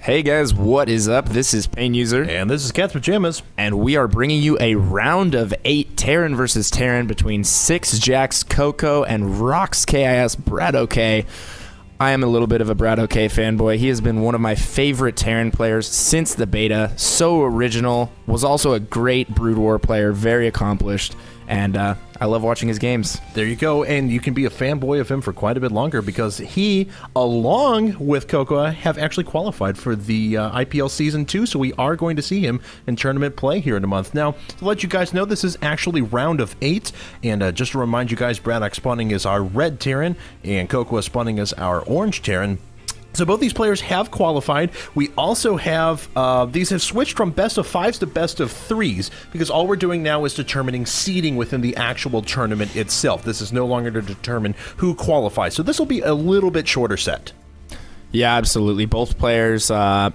Hey guys, what is up? This is Pain User. And this is Cat's Pajamas. And we are bringing you a round of 8 Terran versus Terran between sixjaxCocoA and roxkisBratOK. I am a little bit of a BratOK fanboy. He has been one of my favorite Terran players since the beta. So original. Was also a great Brood War player. Very accomplished. And I love watching his games. There you go. And you can be a fanboy of him for quite a bit longer because he, along with Cocoa, have actually qualified for the IPL Season 2. So we are going to see him in tournament play here in a month. Now, to let you guys know, this is actually round of 8. And just to remind you guys, BratOK spawning is our red Terran and Cocoa spawning is our orange Terran. So both these players have qualified. We also have, these have switched from best of 5s to best of 3s because all we're doing now is determining seeding within the actual tournament itself. This is no longer to determine who qualifies. So this will be a little bit shorter set. Yeah, absolutely. Both players probably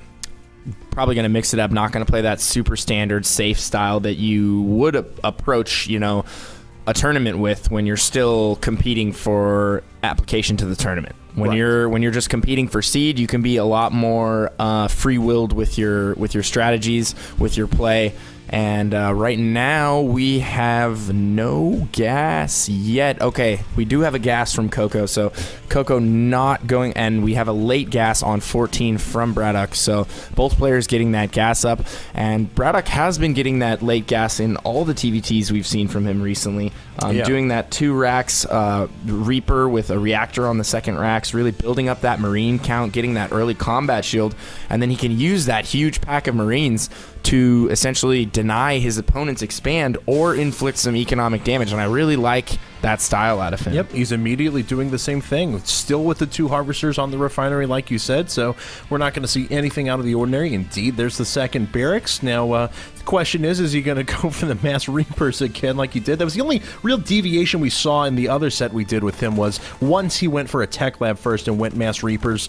going to mix it up, not going to play that super standard safe style that you would approach, you know, a tournament with when you're still competing for application to the tournament. When you're just competing for seed, you can be a lot more free-willed with your strategies, with your play. And right now we have no gas yet. Okay, we do have a gas from Cocoa, so Cocoa not going, and we have a late gas on 14 from BratOK. So both players getting that gas up, and BratOK has been getting that late gas in all the TVTs we've seen from him recently. Doing that 2 racks Reaper with a reactor on the second racks, really building up that Marine count, getting that early combat shield, and then he can use that huge pack of Marines to essentially deny his opponents expand or inflict some economic damage, and I really like that style out of him. Yep, he's immediately doing the same thing. Still with the 2 harvesters on the refinery, like you said, so we're not going to see anything out of the ordinary. Indeed, there's the second barracks. Now, the question is he going to go for the mass Reapers again like he did? That was the only real deviation we saw in the other set we did with him was once he went for a tech lab first and went mass Reapers.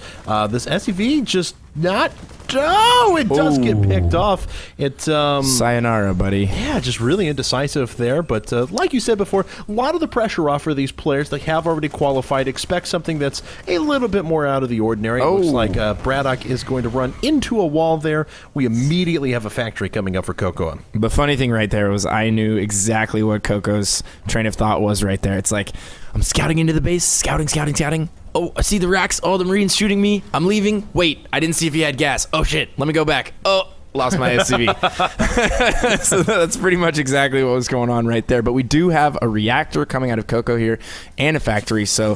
This SUV just not... Oh, it does get picked off. Sayonara, buddy. Yeah, just really indecisive there. But like you said before, a lot of the pressure off for these players. They have already qualified. Expect something that's a little bit more out of the ordinary. It looks like BratOK is going to run into a wall there. We immediately have a factory coming up for Cocoa. The funny thing right there was I knew exactly what Coco's train of thought was right there. It's like, I'm scouting into the base, scouting. Oh, I see the racks. Oh, the Marines shooting me. I'm leaving. Wait, I didn't see if he had gas. Oh, shit. Let me go back. Oh, lost my SCV. So that's pretty much exactly what was going on right there. But we do have a reactor coming out of Cocoa here and a factory. So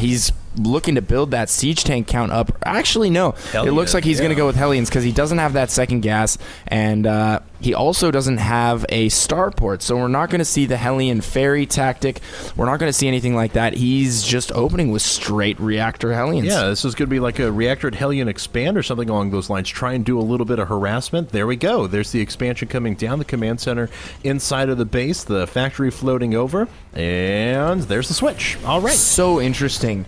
he's looking to build that siege tank count up. Actually, no. It looks like he's going to go with Hellions because he doesn't have that second gas. And he also doesn't have a starport. So we're not going to see the Hellion ferry tactic. We're not going to see anything like that. He's just opening with straight reactor Hellions. Yeah, this is going to be like a reactor Hellion expand or something along those lines. Try and do a little bit of harassment. There we go. There's the expansion coming down the command center inside of the base. The factory floating over. And there's the switch. All right. So interesting.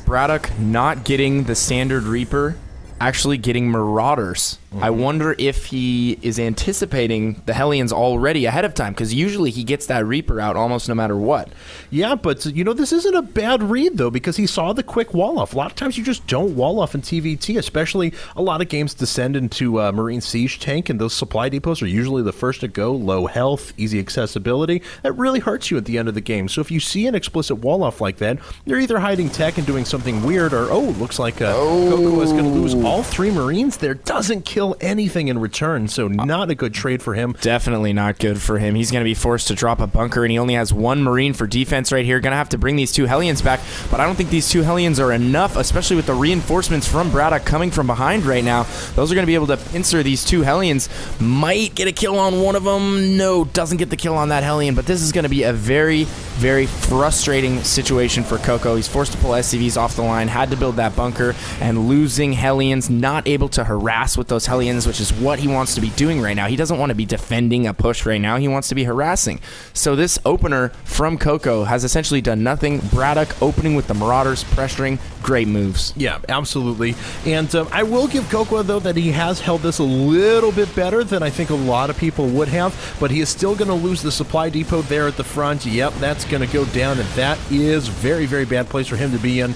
BratOK not getting the standard Reaper, actually getting Marauders. I wonder if he is anticipating the Hellions already ahead of time, because usually he gets that Reaper out almost no matter what. Yeah, but, you know, this isn't a bad read, though, because he saw the quick wall-off. A lot of times you just don't wall-off in TVT, especially a lot of games descend into Marine Siege Tank, and those supply depots are usually the first to go. Low health, easy accessibility. That really hurts you at the end of the game. So if you see an explicit wall-off like that, you're either hiding tech and doing something weird, or, looks like Cocoa is going to lose all 3 Marines there. Doesn't kill anything in return, so not a good trade for him. Definitely not good for him. He's going to be forced to drop a bunker, and he only has 1 Marine for defense right here. Going to have to bring these 2 Hellions back, but I don't think these 2 Hellions are enough, especially with the reinforcements from BratOK coming from behind right now. Those are going to be able to pincer these 2 Hellions. Might get a kill on one of them. No, doesn't get the kill on that Hellion, but this is going to be a very, very frustrating situation for Cocoa. He's forced to pull SCVs off the line, had to build that bunker, and losing Hellions, not able to harass with those Hellions, which is what he wants to be doing right now. He doesn't want to be defending a push right now. He wants to be harassing. So this opener from Cocoa has essentially done nothing. BratOK opening with the Marauders, pressuring. Great moves. Yeah, absolutely. And I will give Cocoa, though, that he has held this a little bit better than I think a lot of people would have, but he is still going to lose the supply depot there at the front. Yep, that's going to go down, and that is very, very bad place for him to be in.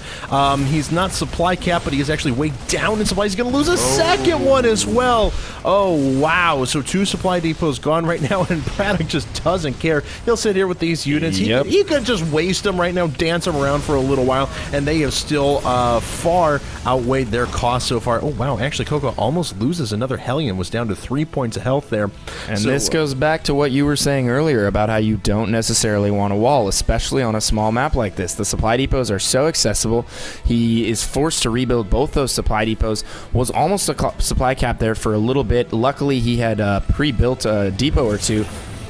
He's not supply cap, but he is actually way down in supply supply. He's going to lose a second one as well. Oh, wow. So 2 supply depots gone right now, and Braddock just doesn't care. He'll sit here with these units. Yep. He could just waste them right now, dance them around for a little while, and they have still far outweighed their cost so far. Oh, wow. Actually, Cocoa almost loses another Hellion, was down to 3 points of health there. And this goes back to what you were saying earlier about how you don't necessarily want a wall, especially on a small map like this. The supply depots are so accessible. He is forced to rebuild both those supply depots. Was almost a supply cap there for a little bit. Luckily, he had pre-built a depot or two.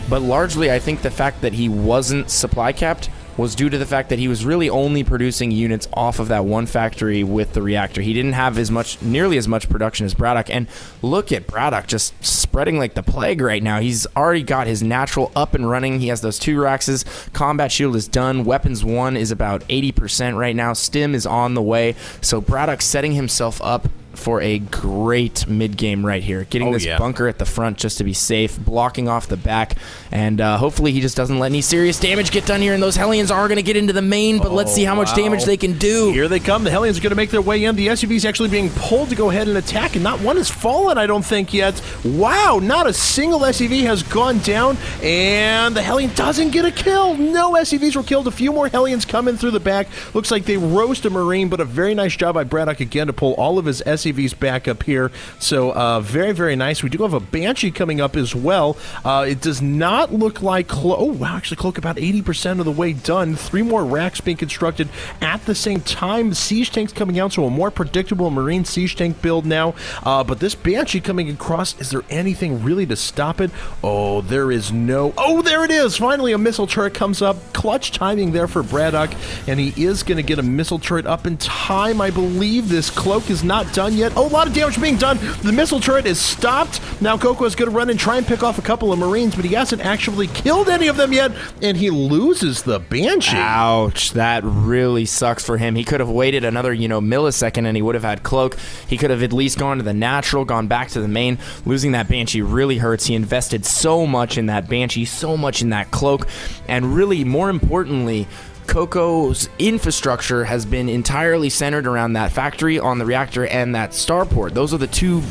But largely, I think the fact that he wasn't supply capped was due to the fact that he was really only producing units off of that one factory with the reactor. He didn't have nearly as much production as Braddock. And look at Braddock just spreading like the plague right now. He's already got his natural up and running. He has those 2 Raxes. Combat shield is done. Weapons 1 is about 80% right now. Stim is on the way. So Braddock's setting himself up for a great mid-game right here. Getting this bunker at the front just to be safe, blocking off the back, and hopefully he just doesn't let any serious damage get done here, and those Hellions are going to get into the main, but let's see how much damage they can do. Here they come. The Hellions are going to make their way in. The SUV's actually being pulled to go ahead and attack, and not one has fallen, I don't think, yet. Wow, not a single SUV has gone down, and the Hellion doesn't get a kill. No SUVs were killed. A few more Hellions come in through the back. Looks like they roast a Marine, but a very nice job by Braddock again to pull all of his SUVs back up here. So very, very nice. We do have a Banshee coming up as well. It does not look like oh wow, actually Cloak about 80% of the way done. 3 more racks being constructed at the same time. Siege tanks coming out, so a more predictable Marine siege tank build now. But this Banshee coming across, is there anything really to stop it? Oh, there is no. Oh, there it is. Finally, a missile turret comes up. Clutch timing there for Braddock, and he is going to get a missile turret up in time. I believe this Cloak is not done yet. Oh, a lot of damage being done. The missile turret is stopped. Now Cocoa is going to run and try and pick off a couple of Marines, but he hasn't actually killed any of them yet, and he loses the Banshee. Ouch, that really sucks for him. He could have waited another, millisecond, and he would have had Cloak. He could have at least gone to the natural, gone back to the main. Losing that Banshee really hurts. He invested so much in that Banshee, so much in that Cloak, and really, more importantly, Coco's infrastructure has been entirely centered around that factory on the reactor and that starport. Those are the 2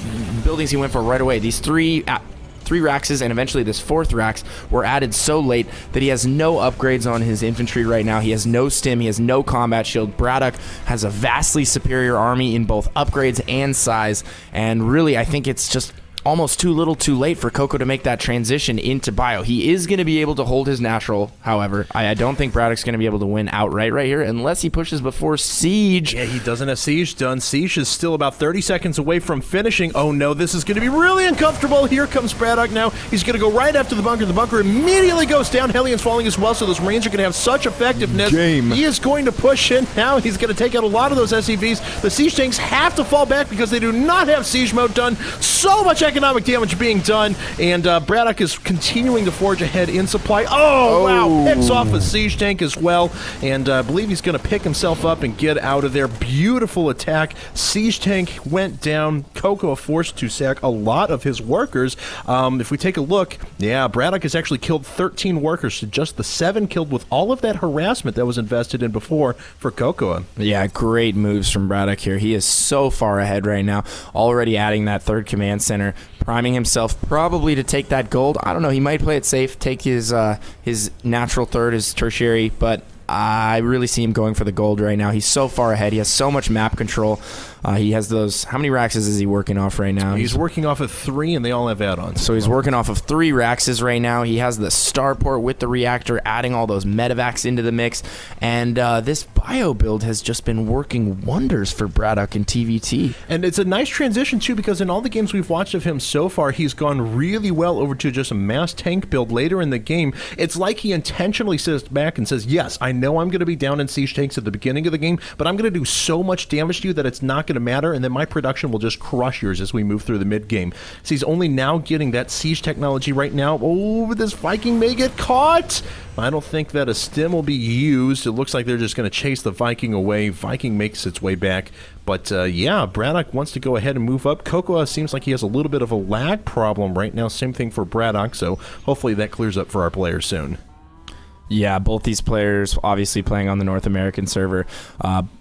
buildings he went for right away. These 3 Raxes and eventually this 4th Rax were added so late that he has no upgrades on his infantry right now. He has no stim. He has no combat shield. Braddock has a vastly superior army in both upgrades and size, and really I think it's just almost too little too late for Cocoa to make that transition into bio. He is going to be able to hold his natural, however. I don't think Braddock's going to be able to win outright right here unless he pushes before Siege. Yeah, he doesn't have Siege done. Siege is still about 30 seconds away from finishing. Oh no, this is going to be really uncomfortable. Here comes Braddock now. He's going to go right after the bunker. The bunker immediately goes down. Hellions falling as well, so those Marines are going to have such effectiveness. He is going to push in now. He's going to take out a lot of those SCVs. The Siege tanks have to fall back because they do not have Siege mode done. So much economic damage being done, and Braddock is continuing to forge ahead in supply. Oh, wow, picks off a siege tank as well, and I believe he's going to pick himself up and get out of there. Beautiful attack. Siege tank went down. Cocoa forced to sack a lot of his workers. If we take a look, yeah, Braddock has actually killed 13 workers to just the 7 killed with all of that harassment that was invested in before for Cocoa. Yeah, great moves from Braddock here. He is so far ahead right now, already adding that 3rd command center, priming himself probably to take that gold. I don't know. He might play it safe, take his natural 3rd, his tertiary, but I really see him going for the gold right now. He's so far ahead. He has so much map control. He has those. How many Raxes is he working off right now? He's working off of 3, and they all have add-ons. So he's working off of 3 Raxes right now. He has the starport with the reactor, adding all those medevacs into the mix. And this bio build has just been working wonders for Braddock and TVT. And it's a nice transition, too, because in all the games we've watched of him so far, he's gone really well over to just a mass tank build later in the game. It's like he intentionally sits back and says, yes, I know I'm going to be down in siege tanks at the beginning of the game, but I'm going to do so much damage to you that it's not going to matter, and then my production will just crush yours as we move through the mid-game. So he's only now getting that siege technology right now. Oh, this Viking may get caught! I don't think that a stim will be used. It looks like they're just going to chase the Viking away. Viking makes its way back. But, yeah, Braddock wants to go ahead and move up. Cocoa seems like he has a little bit of a lag problem right now. Same thing for Braddock, so hopefully that clears up for our players soon. Yeah, both these players obviously playing on the North American server,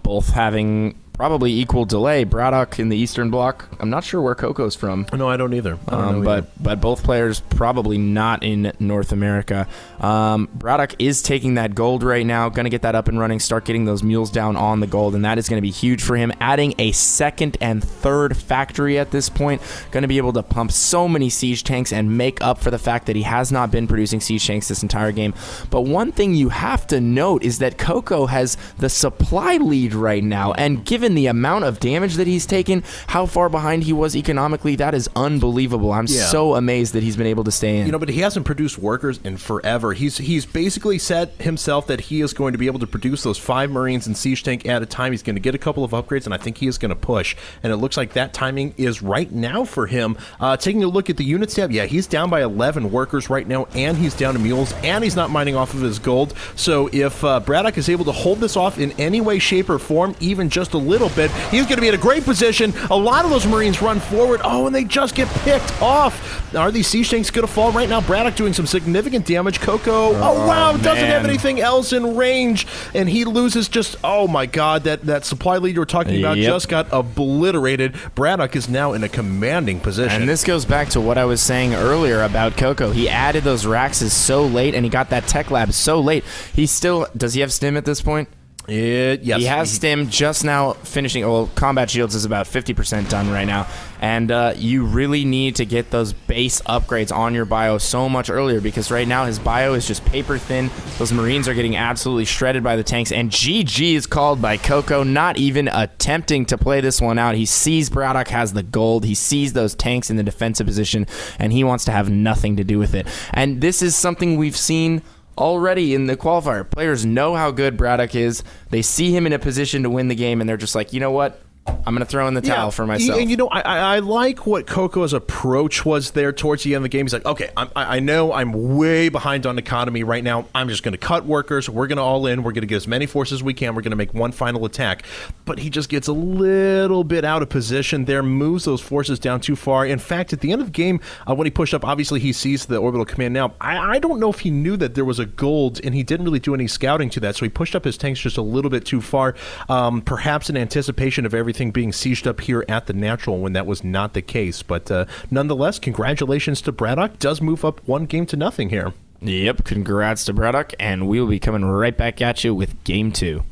both having probably equal delay. BratOK in the Eastern Bloc. I'm not sure where Coco's from. No, I don't either. But both players probably not in North America. BratOK is taking that gold right now. Going to get that up and running. Start getting those mules down on the gold, and that is going to be huge for him. Adding a second and third factory at this point. Going to be able to pump so many siege tanks and make up for the fact that he has not been producing siege tanks this entire game. But one thing you have to note is that Coco has the supply lead right now, and given the amount of damage that he's taken, how far behind he was economically, that is unbelievable. I'm so amazed that he's been able to stay in. But he hasn't produced workers in forever. He's basically said himself that he is going to be able to produce those 5 Marines and siege tank at a time. He's going to get a couple of upgrades, and I think he is going to push. And it looks like that timing is right now for him. Taking a look at the units tab, he's down by 11 workers right now, and he's down to mules, and he's not mining off of his gold. So if BratOK is able to hold this off in any way, shape, or form, even just a little bit, he's going to be in a great position. A lot of those Marines run forward. Oh, and they just get picked off. Are these siege tanks going to fall right now? BratOK doing some significant damage. Coco, doesn't have anything else in range, and he loses just, oh my god, that supply lead you were talking about just got obliterated. BratOK is now in a commanding position. And this goes back to what I was saying earlier about Coco. He added those Raxes so late, and he got that tech lab so late. Does he have stim at this point? Yes. He has stim just now finishing. Well, combat shields is about 50% done right now, and you really need to get those base upgrades on your bio so much earlier, because right now his bio is just paper thin. Those Marines are getting absolutely shredded by the tanks, and GG is called by Coco, not even attempting to play this one out. He sees BratOK has the gold, he sees those tanks in the defensive position, and he wants to have nothing to do with it. And this is something we've seen already in the qualifier. Players know how good BratOK is. They see him in a position to win the game, and they're just like, you know what? I'm going to throw in the towel for myself. And I like what Coco's approach was there towards the end of the game. He's like, okay, I know I'm way behind on economy right now. I'm just going to cut workers. We're going to all in. We're going to get as many forces as we can. We're going to make one final attack. But he just gets a little bit out of position there, moves those forces down too far. In fact, at the end of the game, when he pushed up, obviously he sees the orbital command now. I don't know if he knew that there was a gold, and he didn't really do any scouting to that, so he pushed up his tanks just a little bit too far, perhaps in anticipation of everything being sieged up here at the natural, when that was not the case. But nonetheless, congratulations to BratOK. Does move up 1-0 here. Yep, congrats to BratOK, and we'll be coming right back at you with Game 2.